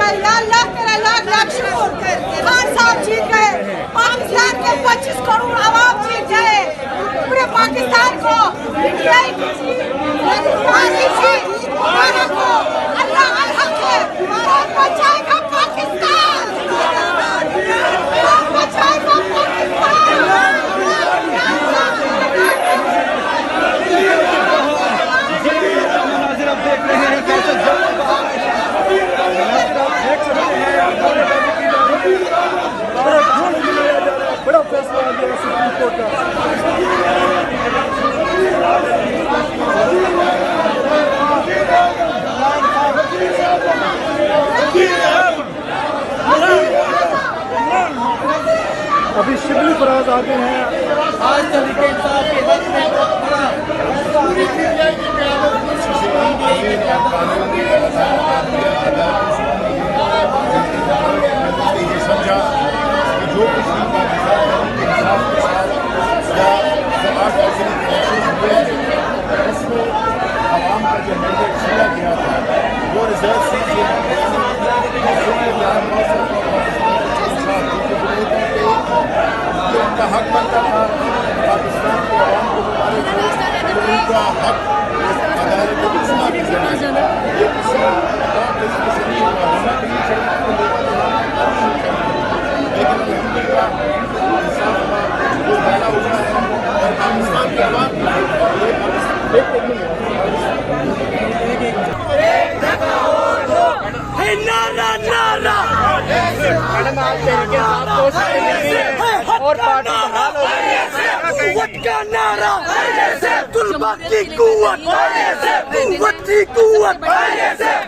गए, या अल्लाह तेरा लाख लाख शुक्र। खान साहब जीत गए, पाकिस्तान के 25 करोड़ आवाम जीत गए, पूरे पाकिस्तान को इंडिया को अल्लाह अलहक है, कौन बचाएगा पाकिस्तान, कौन बचाएगा पाकिस्तान। देख रहे हैं कैसे बड़ा फैसला आ गया सुप्रीम कोर्ट का। अभी शिबली फराज आते हैं। आज तरीके इंसाफ के हक में ये समझा कि जो कुछ भी इंसाफ के साथ या आज ऐसे हुए उसमें आवाम का जो मैंडेट छीना गया था वो रिजर्व सीट उनका हक बनता था। पाकिस्तान के आवाम को उनका हक अदालत में चुना भी जाना, ये किसी लेकिन इंसाफ का जो पैदा हुआ है और पाकिस्तान के बाद और पार्टी का नारा तुलबा की कुव्वत, कुव्वत की कुव्वत,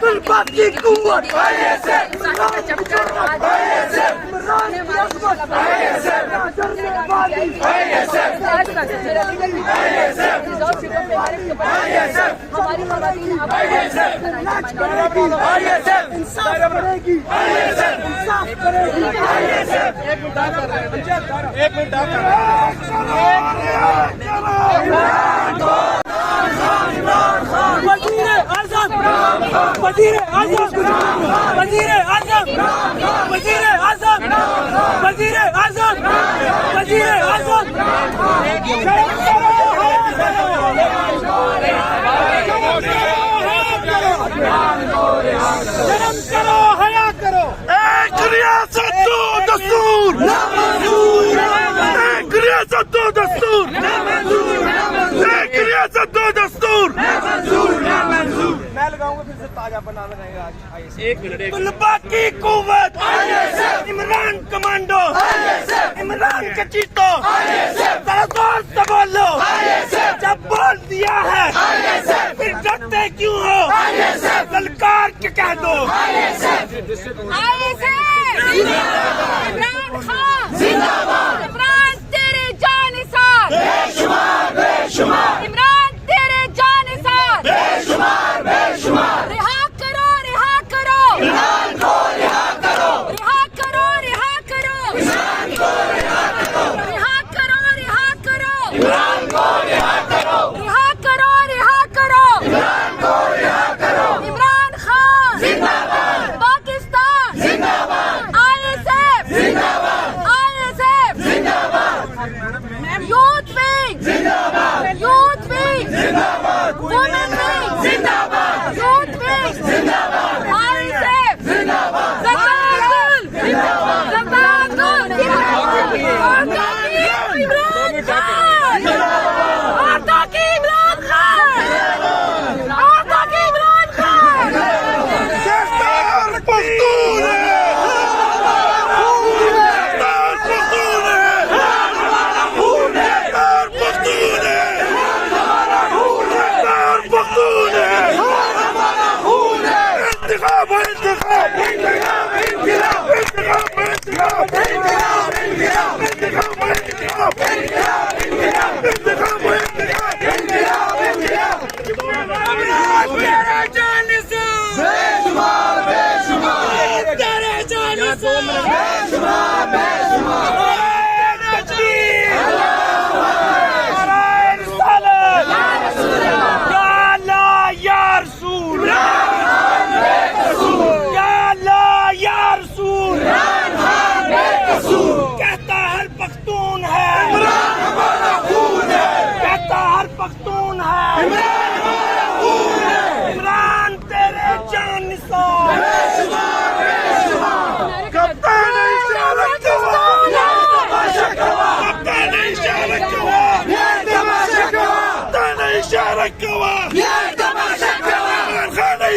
तुलबा की कुव्वत, एक मिनट वज़ीर आज़म, वज़ीर आज़म, वज़ीर आज़म, वज़ीर आज़म, वज़ीर आज़म, वज़ीर आज़म, शर्म करो, हया करो। एक रियासत दो दस्तूर, एक रियासत दो दस्तूर, एक रियासत दो दस्तूर। मैं लगाऊंगा फिर से ताजा बना रहेगा आज। एक मिनट, तुलबा की कुव्वत, इमरान कमांडो, इमरान के चीतो, जरा जोर से बोलो, जब बोल दिया है फिर डरते क्यों हो, ललकार के कह दो। इमरान खान जिंदाबाद, इमरान तेरे जानिसार बेशुमार बेशुमार, इमरान तेरे जानिसार बेशुमार बेशुमार। रिहा करो, रिहा करो इमरान को, रिहा करो, रिहा करो, रिहा करो इमरान को, रिहा करो, रिहा करो, रिहा करो इमरान को, रिहा करो, रिहा करो, रिहा करो इमरान को, रिहा करो। इमरान खान जिंदाबाद, पाकिस्तान जिंदाबाद, ISF जिंदाबाद, ISF जिंदाबाद, यूथ विंग जिंदाबाद, यूथ विंग जिंदाबाद, वुमेन विंग जिंदाबाद, यूथ विंग जिंदाबाद, ISF जिंदाबाद, ज़रदार जिंदाबाद, ज़रदार इमरान खान, आता की इमरान खान, आता की Imran Khan.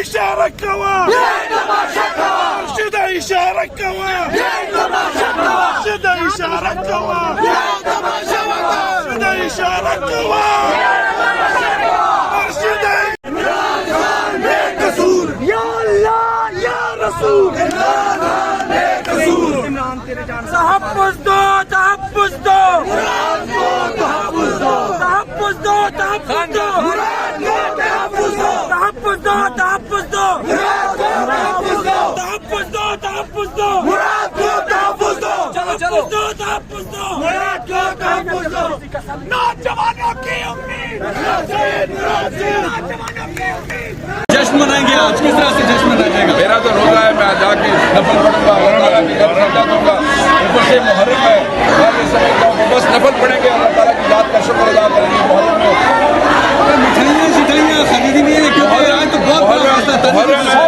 şarakawa Şidai şarakawa Şidai şarakawa Şidai şarakawa Şidai बेकसूर या अल्लाह या रसूल इमरान बेकसूर इमरान तेरे जान तहफ्फुज़ दो तहफ्फुज़ दो मुराद को तहफ्फुज़ दो तहफ्फुज़ दो तहफ्फुज़ दो मुराद को तहफ्फुज़ दो तहफ्फुज़ दो तहफ्फुज़ दो मुराद को तहफ्फुज़ दो तहफ्फुज़ दो तहफ्फुज़ दो मुराद को तहफ्फुज़ दो चलो चलो दो तहफ्फुज़ दो मुराद को तहफ्फुज़ दो नौजवानों की उम्मीद नौजवानों की उम्मीद जश्न मनाएंगे आज, किस तरह से जश्न मनाया जाएगा? मेरा तो रोजा है, मैं जाके नफल पढ़ूंगा, रमज़ान दूंगा, ऊपर से मुहर्रम है, मैं ये समझता हूँ बस नफल पढ़ेंगे, अल्लाह ताला की बात का शुक्र अदा करेंगे। मुहर्रम में मिठाइयाँ शिठाइयाँ खरीदी नहीं है क्योंकि आज तो बहुत बड़ा रास्ता था। मुहर्रम है,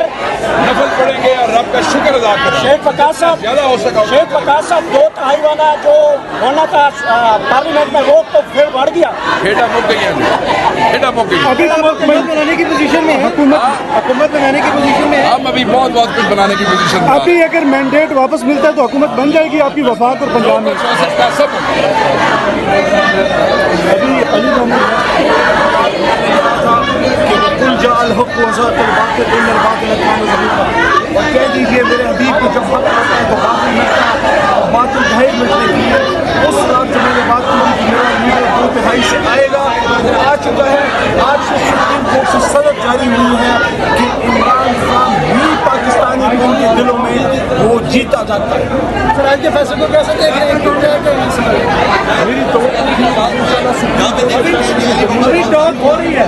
नफल पढ़ेंगे और रब का शुक्र अदा करेंगे। शेख प्रकाश साहब, ज्यादा हो सका शेख प्रकाश साहब 2/3 वाला जो होना था पार्लियामेंट में वो तो फिर बढ़ गया। खेड़ा मुक गई है, खेड़ा मुक गई। अभी हुकूमत बनाने की पोजीशन में है, हुकूमत बनाने की पोजीशन में है। हम अभी बहुत कुछ बनाने की पोजीशन में अभी अगर मैंडेट वापस मिलता है तो हुकूमत बन जाएगी आपकी वफाक और पंजाब में। हो सकता है सब अभी अली और कह दीजिए मेरे हबीब को जब हक आता है तो बातिल मिटता है और बातिल ढाई मिटने की है। उस रात जब मैंने बात की कि मेरा लीडर 2/3 से आएगा, वो आ चुका है। आज से सुप्रीम कोर्ट से सनद जारी हुई है कि इमरान खान ही पाकिस्तानी कौम के दिलों में वो जीता जाता है। सर आज के फैसले को कैसे देख रहे हैं? मेरी तो अभी टॉक हो रही है।